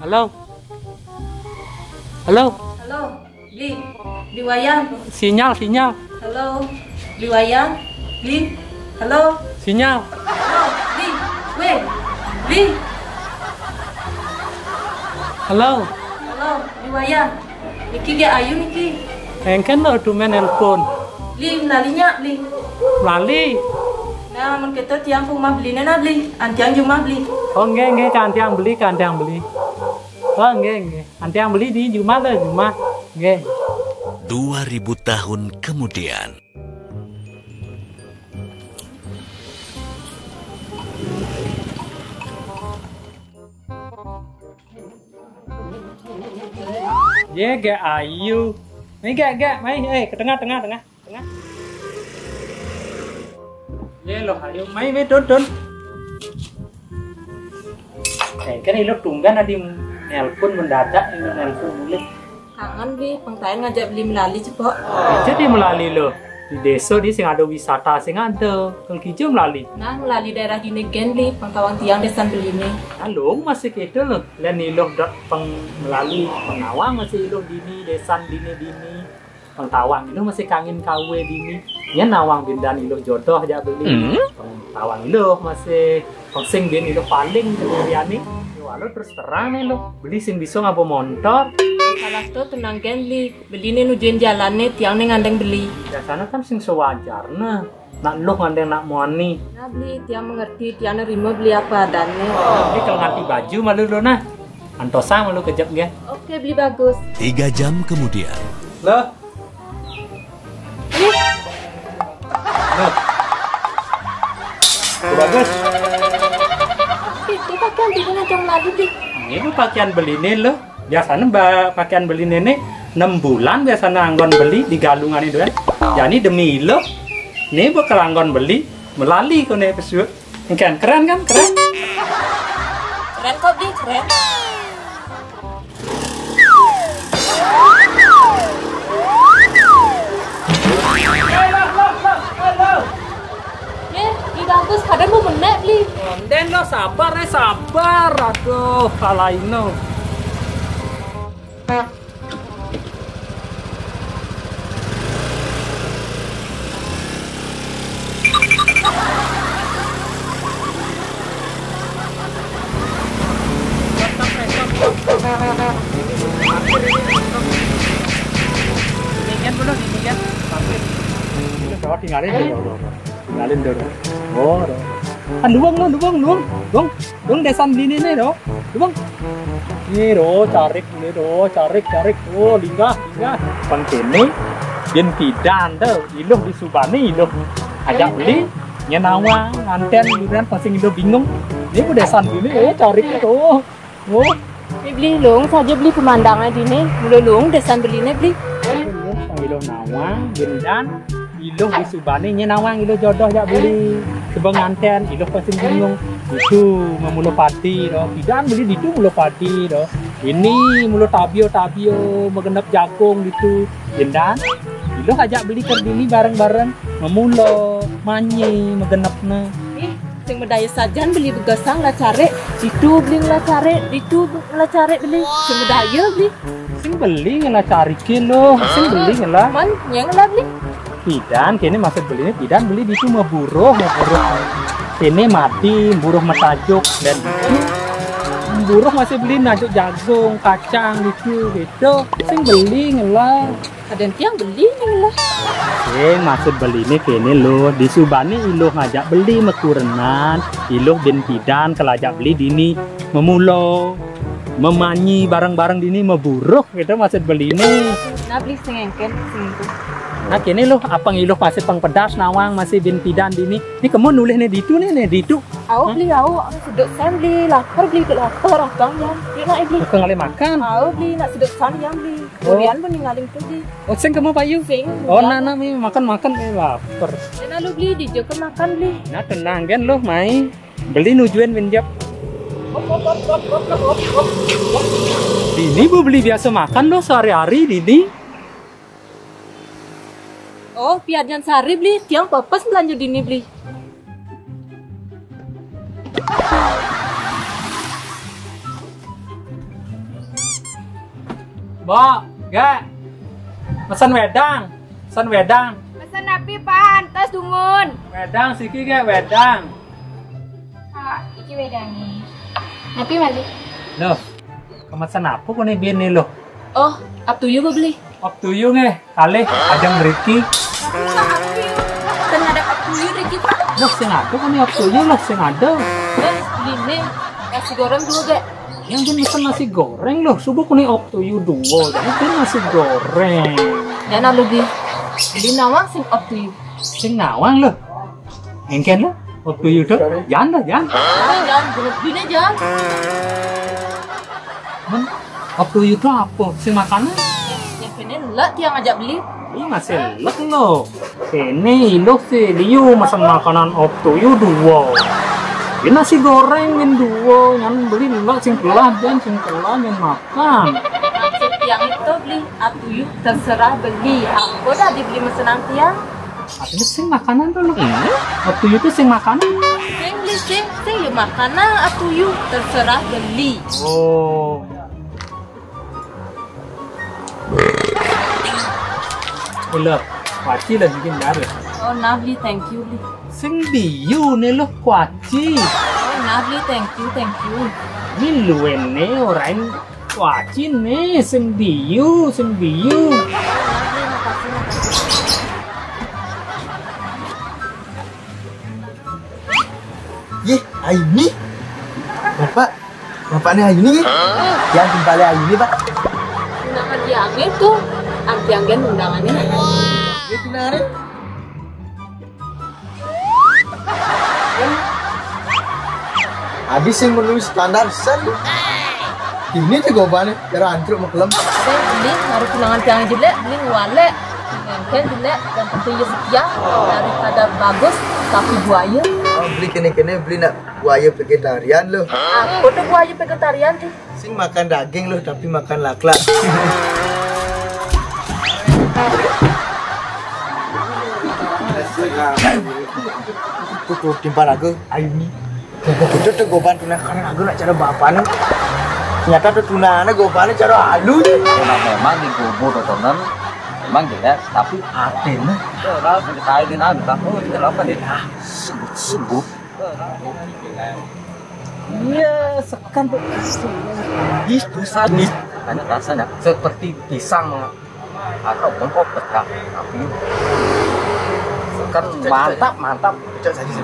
Halo. Halo. Halo, Bli wayang. Sinyal. Halo, Bli wayang. Bli, halo. Sinyal. Halo, Bli, weh, Bli. Halo. Halo, Bli wayang. Niki ge ayu niki. Engken lo tumen nelpon. Bli melalinya Bli. Lali. Nah, mun kita tiang rumah beli nena Bli. Antiang rumah Bli. Oh nggih kantiang beli. Oh nggih. Antiang beli di rumah lah, rumah. Nggih. 2000 tahun kemudian. Ye gak ayu. Mai gak, mai ke tengah. Ye lo ayu, mai don. Kan ini lo tunggan adi nelpon mendadak ini nelpon mulai. Kangen Bli, pengtain ngajak Bli melali cepok. Jadi melali lo di desa di sing ada wisata sing ada. Kalau kijo melali. Nah, melali daerah dini gen Bli, pengtawan tiang desan beli ini. Halo masih gitu lo. Lain iloh dot peng melali pengawang masih iloh dini desan dini. Pengtawang iloh masih kangen kawe dini. Ya nawang bindan iloh jodoh aja beli. Pengtawang iloh masih pengsing bin iloh paling kemudian nih. Walau terus terang nih lo beli sing bisa ngabo motor. Salah tuh tenang gen beli nih nujuin jalannya tiang nih ngandeng beli. Biasanya kan sing sewajarnya. Nak lo ngandeng nak muani. Nah Bli tiang mengerti tiang nerima beli apa adanya. Jadi kalau nganti baju malu lo nah. Antosa malu kejap ya. Oke Bli bagus. 3 jam kemudian. Loh. Bagus. Itu pakaian beli ngajong lalu Bli. Ini pakaian beli nih lo. Biasanya pakaian beli nenek 6 bulan biasanya anggon beli di galungan itu kan. Jadi demi lo, nih bakal anggon beli melali kau nih pesu. Kan keren kan? Keren. Keren kok Bli, keren. Bli bagus, kadang mau menek Bli. Konten lo sabar. Aduh, kalahin lo. Tinggalin dulu. Oh, kan luang desan beli nih do. Luang. Nih do, carik. Oh, linggah. Pengkini, bin pidan tuh, iluh di Subani iluh. Ajak beli, nyenawang, nganten, liburan pasing iluh bingung. Ini bu desan beli, carik itu. Oh. Ini beli lung saja beli pemandangan di sini. Lung desan beli nih beli. Iluh nawang, bindan. Iluh di Subani nyenawang iluh jodoh jak beli sebang nganten iluh pasing bingung itu memulu pati do pidan beli itu mulu pati do ini mulu tabio megenap jagung gitu jendan iluh ajak beli kerdini bareng memulo manyi megenapna sing medaya sajan beli begasang lah cari itu beli lah cari itu lah cari beli sing medaya beli sing beli lah cari kilo sing beli lah man yang lah beli pidan kini maksud beli ini pidan beli itu buruh ini mati buruh metajuk dan itu buruh masih beli najuk jagung kacang gitu sing beli ngelah ada yang beli ngelah maksud beli ini kini lo di Subani iluh ngajak beli mekurenan iluh bin pidan kelajak beli dini memulo memanyi bareng dini meburuh gitu maksud beli ini nah beli sing engken sing itu. Nah kini loh apa ngiluh masih pang pedas nawang masih bin pidan dini ini kamu nulis nih ditu aku beli aku sedot san beli lapar beli ke lapar abang ya dia nak beli kali makan aku beli nak sedot san yang beli kemudian pun ninggalin tuh beli sing kamu payu sing oh nana mi makan lapar dan lu beli di Joko makan beli nah tenang kan loh mai beli nujuin winjap Dini bu beli biasa makan loh sehari-hari Dini Oh, piadyan sari beli. Tiang papas belanja dini beli. Mbak, gak? Pesan wedang. Pesan wedang. Pesan napi pan, tas dungun. Wedang siki gak wedang. Ah, iki wedangi. Napi mali. Loh, kemasan apa kau nih biar nih loh? Oh, up to you beli. Up to you nge, kali ajang Ricky. Kan ada up to you Ricky Pak. Loh, sing ada kau nih up to you lah, sing ada. Beli nih. Nasi goreng dulu gak? Yang dia pesan nasi goreng loh, subuh kau nih up to you dua, jadi dia nasi goreng. Dan lalu beli nawang sing up to you. Sing nawang loh, engken lah, up to you tuh, jangan lah, jangan. Jangan beli jangan. Men, up to you tuh apa? Sing makanan? Yang ini lah tiang ngajak beli. Ini masih lek loh. Ini lo sih, dia pesan makanan up to you dua. Ini nasi goreng yang dua, yang beli lek sing kelah dan sing kelah yang makan. Tiang itu beli up to you terserah beli. Aku udah dibeli mesenang tiang. Artinya sing makanan tuh loh. Up to you tuh sing makanan. Sing beli sing ya makanan up to you terserah beli. Oh. Loh, kuaci lah bikin dari. Oh, nah beli thank you beli. Sing biu nih loh kuaci. Oh, nah beli thank you. Ini luwen nih orang kuaci nih sing biu. Ye, Ayuni? Bapaknya Ayuni ye? Yang kembali Ayuni pak? Undangan yang itu, anggen undangannya. Dia tunangan. Habis yang menulis standar sen. Ini tuh gobannya, cara antruk maklum. Saya beli harus undangan yang jelek, beli wale. Mungkin jelek, yang penting dia setia daripada bagus tapi buaya. Oh, beli kene beli nak buaya vegetarian loh. Aku tuh buaya vegetarian sih. Sing makan daging loh tapi makan laklak. Tuh timpan aku Ayuni. Itu tuh goban tunangan aku nak cara bapaknya. Ternyata tuh tunangannya gobannya cara halus. Nah, memang di kubu tontonan memang jelek tapi aten lah kayak di nabi tak oh itu apa deh sebut Iya, sekan tuh. itu sadis banyak rasanya seperti pisang atau bengkok pecah tapi sekan mantap Cok saja.